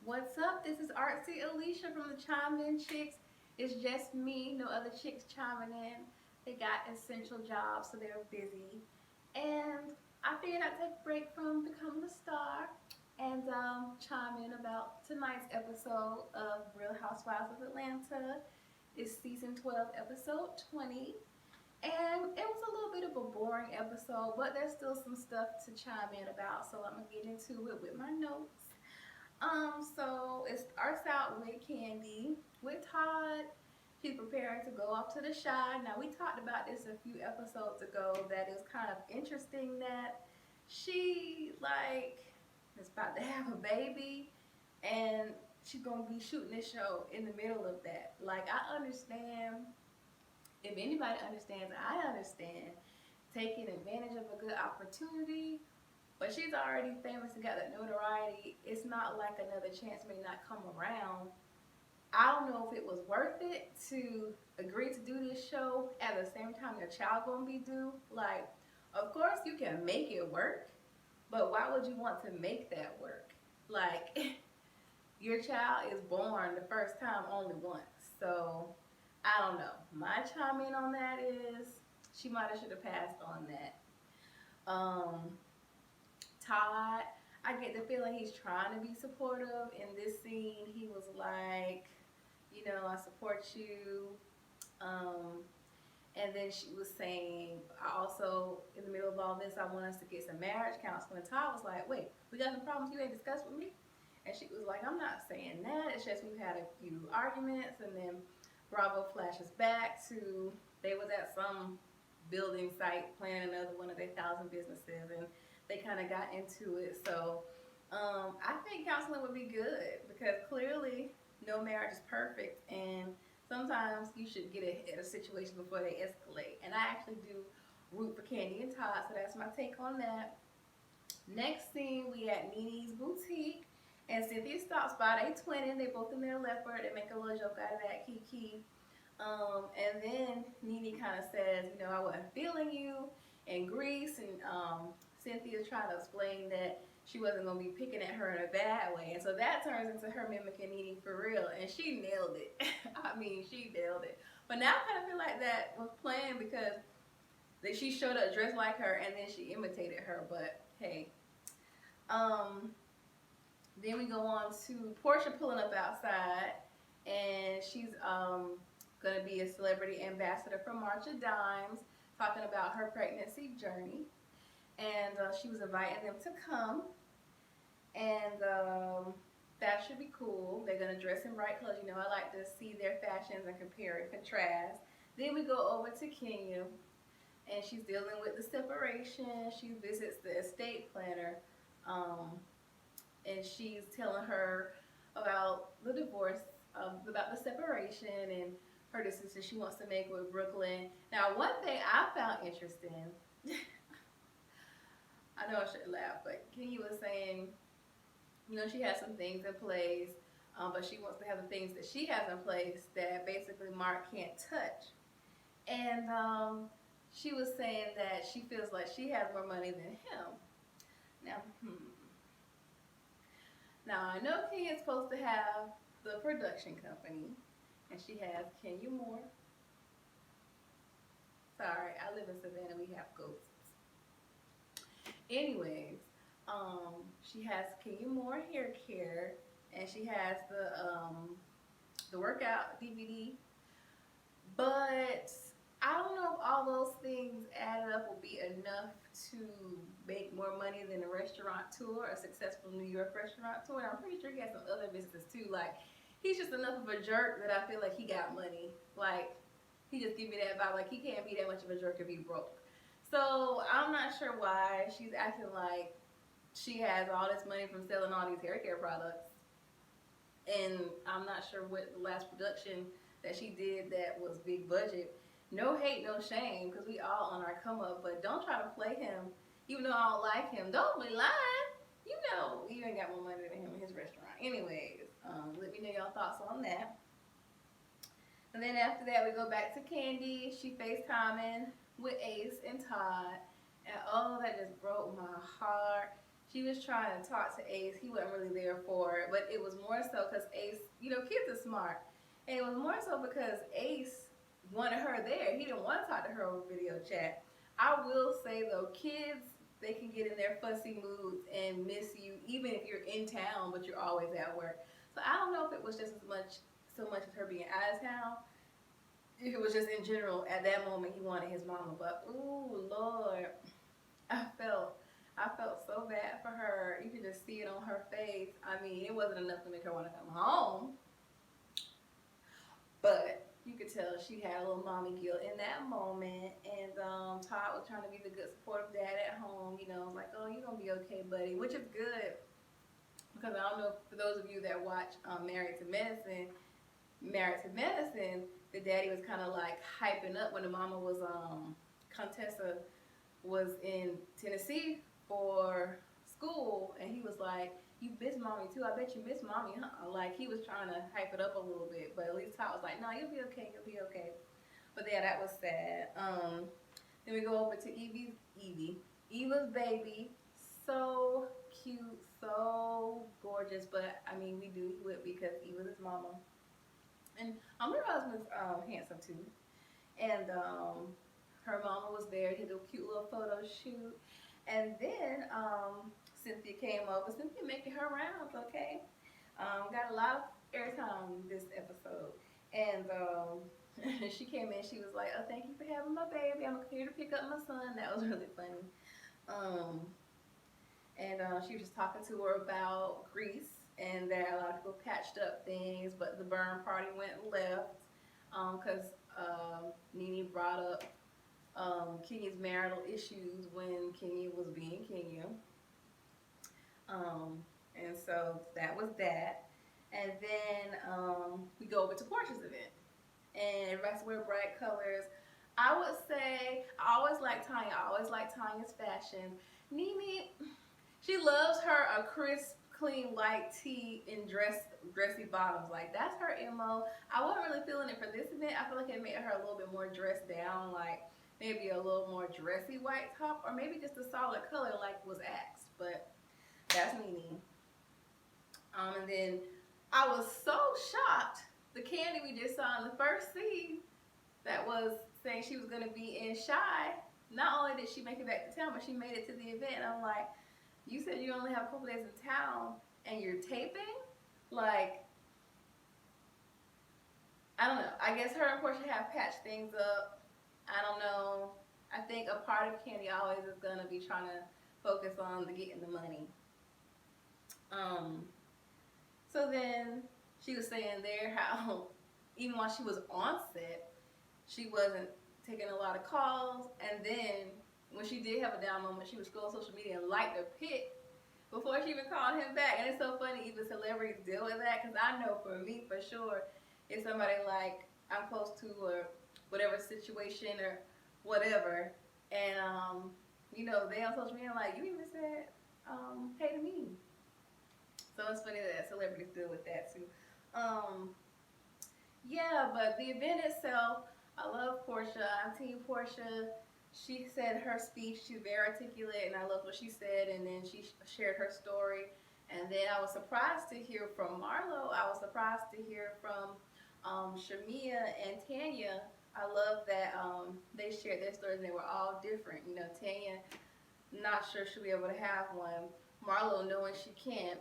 What's up? This is artsy Alicia from the Chime In Chicks. It's just me, no other chicks chiming in. They got essential jobs, so they're busy. And I figured I'd take a break from becoming a star and chime in about tonight's episode of Real Housewives of Atlanta. It's season 12, episode 20. And it was a little bit of a boring episode, but there's still some stuff to chime in about, so I'm gonna get into it with my notes. So it starts out with Kandi, with Todd. She's preparing to go off to the shy. Now we talked about this a few episodes ago. That is kind of interesting that she is about to have a baby, and she's gonna be shooting this show in the middle of that. Like I understand. If anybody understands, I understand taking advantage of a good opportunity, but she's already famous and got that notoriety. It's not like another chance may not come around. I don't know if it was worth it to agree to do this show at the same time your child gonna be due. Like, of course you can make it work, but why would you want to make that work? Like, your child is born the first time only once. So I don't know. My chime in on that is she might have should have passed on that. Um, Todd, I get the feeling he's trying to be supportive. In this scene, he was like, I support you. Um, and then she was saying, I also, in the middle of all this, I want us to get some marriage counseling. And Todd was like, wait, we got some problems you ain't discussed with me? And she was like, I'm not saying that. It's just we've had a few arguments. And then Bravo flashes back to they was at some building site planning another one of their 1,000 businesses. And they kind of got into it. So I think counseling would be good because clearly no marriage is perfect, and sometimes you should get ahead of situations before they escalate. And I actually do root for Kandi and Todd, so that's my take on that. Next scene, we at Nene's boutique, and Cynthia stops by. They twinning. They both in their leopard. They make a little joke out of that, Kiki. And then Nene kind of says, I wasn't feeling you in Greece, and Cynthia's trying to explain that she wasn't going to be picking at her in a bad way. And so that turns into her mimicking Nene for real, and she nailed it. I mean, she nailed it. But now I kind of feel like that was planned because she showed up dressed like her, and then she imitated her. But hey, um, then we go on to Porsha pulling up outside, and she's going to be a celebrity ambassador for March of Dimes, talking about her pregnancy journey. And she was inviting them to come, and that should be cool. They're going to dress in bright colors. I like to see their fashions and compare and contrast. Then we go over to Kenya, and she's dealing with the separation. She visits the estate planner, and she's telling her about the divorce, about the separation, and her decision she wants to make with Brooklyn. Now, one thing I found interesting, I know I shouldn't laugh, but Kenya was saying, she has some things in place, but she wants to have the things that she has in place that basically Mark can't touch. And she was saying that she feels like she has more money than him. Now, Now I know Kenya's supposed to have the production company, and she has Kenya Moore. Sorry, I live in Savannah. We have ghosts. Anyways, she has Kenya Moore hair care, and she has the workout DVD. But I don't know if all those things added up will be enough to make more money than a restaurateur, a successful New York restaurateur. And I'm pretty sure he has some other businesses too. Like, he's just enough of a jerk that I feel like he got money. Like, he just give me that vibe. Like, he can't be that much of a jerk if he broke. So I'm not sure why she's acting like she has all this money from selling all these hair care products. And I'm not sure what the last production that she did that was big budget. No hate, no shame, because we all on our come up. But don't try to play him, even though I don't like him. Don't be lying. You ain't got more money than him in his restaurant. Anyways, let me know your thoughts on that. And then after that, we go back to Kandi. She FaceTiming with Ace and Todd. And oh, that just broke my heart. she was trying to talk to Ace. He wasn't really there for it, but it was more so because Ace, you know, kids are smart. And it was more so because Ace wanted her there. He didn't want to talk to her over video chat. I will say though, kids, they can get in their fussy moods and miss you even if you're in town, but you're always at work. So I don't know if it was just so much as her being out of town. If it was just in general, at that moment he wanted his mama. But ooh, Lord, I felt so bad for her. You could just see it on her face. I mean, it wasn't enough to make her want to come home, but you could tell she had a little mommy guilt in that moment. And Todd was trying to be the good supportive dad at home, you know, like, oh, you're gonna be okay, buddy, which is good, because I don't know, for those of you that watch Married to Medicine, the daddy was kind of like hyping up when the mama was Contessa was in Tennessee for school, and he was like, you miss mommy too, I bet you miss mommy, huh? Like, he was trying to hype it up a little bit, but at least Todd was like, no, you'll be okay, you'll be okay. But yeah, that was sad. Then we go over to Eva's baby. So cute, so gorgeous, but I mean, we do it because Eva's his mama. And her husband's handsome too. And her mama was there, did a cute little photo shoot. And then Cynthia came over. Cynthia making her rounds, okay? Got a lot of airtime this episode. And she came in, she was like, oh, thank you for having my baby. I'm here to pick up my son. That was really funny. She was just talking to her about Greece, and that a lot of people patched up things, but the burn party went left because Nene brought up Kenya's marital issues when Kenya was being Kenya. And so that was that. And then we go over to Porsha's event. And everybody's wearing bright colors. I would say, I always like Tanya. I always like Tanya's fashion. Nene, she loves her a crisp, clean, white tee and dressy bottoms. Like, that's her MO. I wasn't really feeling it for this event. I feel like it made her a little bit more dressed down, like maybe a little more dressy white top, or maybe just a solid color like was asked. But that's Nene. And then I was so shocked, the Kandi we just saw in the first scene that was saying she was going to be in Shy, not only did she make it back to town, but she made it to the event. And I'm like, you said you only have a couple days in town and you're taping? Like, I don't know. I guess her and Porsha have patched things up. I don't know. I think a part of Kandi always is going to be trying to focus on getting the money. So then she was saying there how even while she was on set, she wasn't taking a lot of calls. And then when she did have a down moment, she would scroll social media and like the pic before she even called him back. And it's so funny, even celebrities deal with that, because I know for me, for sure, if somebody like I'm close to or whatever situation or whatever, and you know, they on social media like, you even said hey to me. So it's funny that celebrities deal with that too. Yeah, but the event itself, I love Porsha. I'm Team Porsha. She said her speech, she's very articulate, and I love what she said, and then she shared her story. And then I was surprised to hear from Marlo. I was surprised to hear from Shamia and Tanya. I love that they shared their stories, and they were all different. You know, Tanya, not sure she'll be able to have one. Marlo knowing she can't.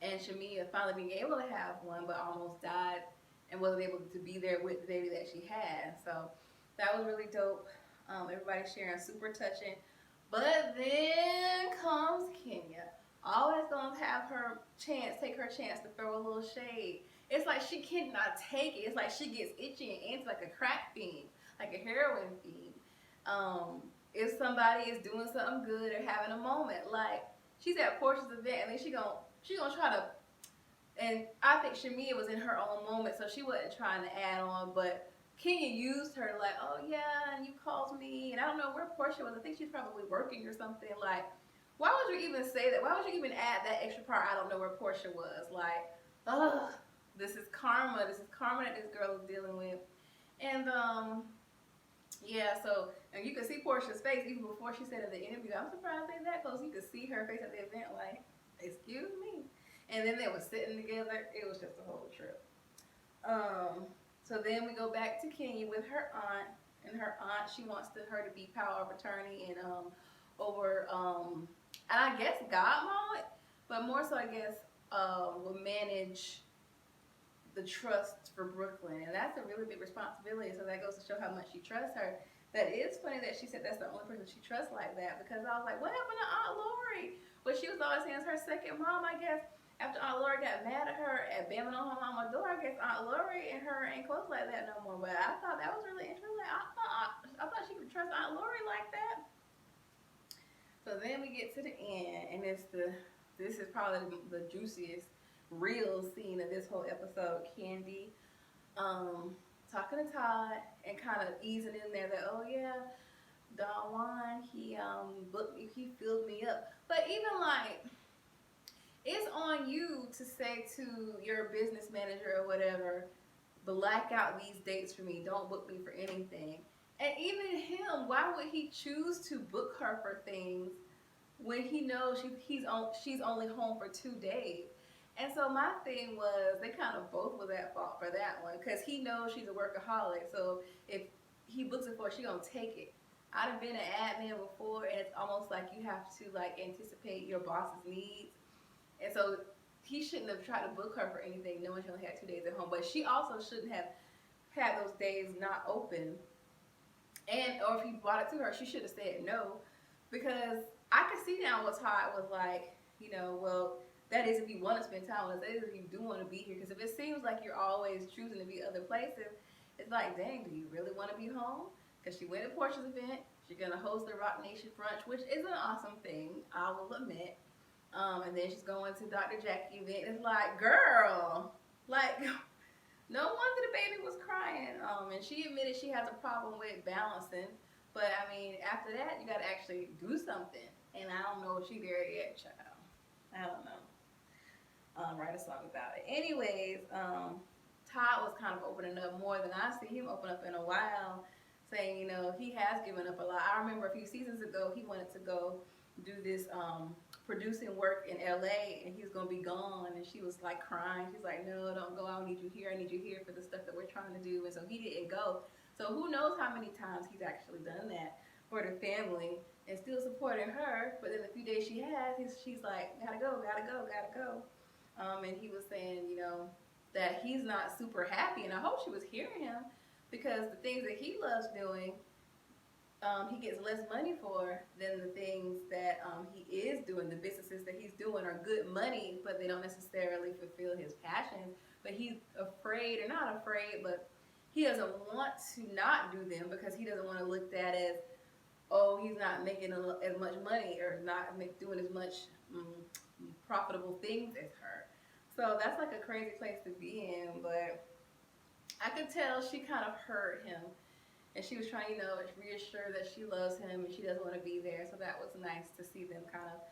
And Shamia finally being able to have one, but almost died and wasn't able to be there with the baby that she had. So that was really dope. Everybody sharing, super touching. But then comes Kenya. Always gonna have her chance, take her chance to throw a little shade. It's like she cannot take it. It's like she gets itchy and antsy like a crack fiend, like a heroin fiend. If somebody is doing something good or having a moment, like she's at Porsha's event, and then she gonna try to, and I think Shamia was in her own moment, so she wasn't trying to add on, but Kenya used her like, oh yeah, and you called me, and I don't know where Porsha was. I think she's probably working or something. Like, why would you even say that? Why would you even add that extra part? I don't know where Porsha was. Like, ugh, this is karma. This is karma that this girl is dealing with. And Yeah, so, and you could see Porsha's face even before she said in the interview, I'm surprised they that close. You could see her face at the event like, excuse me. And then they were sitting together. It was just a whole trip. Um, so then we go back to Kenya with her aunt, and her aunt, she wants her to be power of attorney and over and I guess godmom, but more so I guess will manage the trust for Brooklyn, and that's a really big responsibility. So that goes to show how much she trusts her. That is funny that she said that's the only person she trusts like that, because I was like, what happened to Aunt Lori? But she was always saying it's her second mom, I guess. After Aunt Lori got mad at her at banging on her mama's door, I guess Aunt Lori and her ain't close like that no more. But I thought that was really interesting. Like, I thought she could trust Aunt Lori like that. So then we get to the end, and this is probably the juiciest real scene of this whole episode. Kandi talking to Todd and kind of easing in there that, oh yeah, Don Juan, he filled me up. But even like, it's on you to say to your business manager or whatever, black out these dates for me. Don't book me for anything. And even him, why would he choose to book her for things when he knows she's only home for 2 days? And so my thing was, they kind of both was at fault for that one, because he knows she's a workaholic. So if he books it for her, she gonna take it. I'd have been an admin before, and it's almost like you have to like anticipate your boss's needs. And so he shouldn't have tried to book her for anything, knowing she only had 2 days at home. But she also shouldn't have had those days not open. And or if he brought it to her, she should have said no, because I could see now what Todd was like. You know, well, that is if you want to spend time with us. That is if you do want to be here. Because if it seems like you're always choosing to be other places, it's like, dang, do you really want to be home? Because she went to Porsha's event. She's gonna host the Rock Nation brunch, which is an awesome thing, I will admit. And then she's going to Dr. Jackie event. It's like, girl, like, no wonder the baby was crying. And she admitted she has a problem with balancing. But I mean, after that, you gotta actually do something. And I don't know if she there yet, child. I don't know. Write a song about it. Anyways, Todd was kind of opening up more than I see him open up in a while, saying, you know, he has given up a lot. I remember a few seasons ago, he wanted to go do this producing work in LA, and he was gonna be gone, and she was like crying. She's like, no, don't go, I don't need you here, I need you here for the stuff that we're trying to do. And so he didn't go. So who knows how many times he's actually done that for the family and still supporting her. But then the few days she has, she's like, gotta go, gotta go, gotta go. And he was saying, you know, that he's not super happy, and I hope she was hearing him, because the things that he loves doing, he gets less money for than the things that he is doing. The businesses that he's doing are good money, but they don't necessarily fulfill his passions. But he's afraid, or not afraid, but he doesn't want to not do them, because he doesn't want to look at as, oh, he's not making as much money, or not doing as much profitable things as her. So that's like a crazy place to be in. But I could tell she kind of hurt him, and she was trying, you know, reassure that she loves him and she doesn't want to be there. So that was nice to see them kind of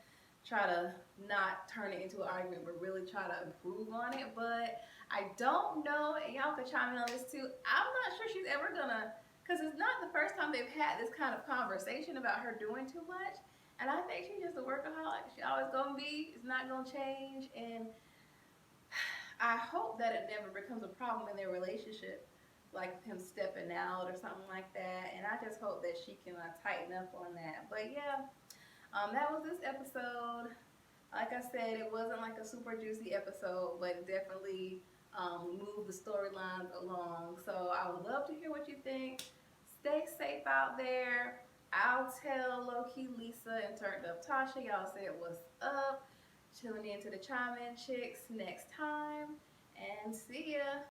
try to not turn it into an argument, but really try to improve on it. But I don't know, and y'all could chime in on this too, I'm not sure she's ever gonna, because it's not the first time they've had this kind of conversation about her doing too much. And I think she's just a workaholic. She always gonna be, it's not gonna change. And I hope that it never becomes a problem in their relationship, like him stepping out or something like that. And I just hope that she can tighten up on that. But yeah, that was this episode. Like I said, it wasn't like a super juicy episode, but it definitely moved the storylines along. So I would love to hear what you think. Stay safe out there. I'll tell low-key Lisa and turned up Tasha. Y'all said what's up. Tuning in to the Chime In Chicks next time. And see ya.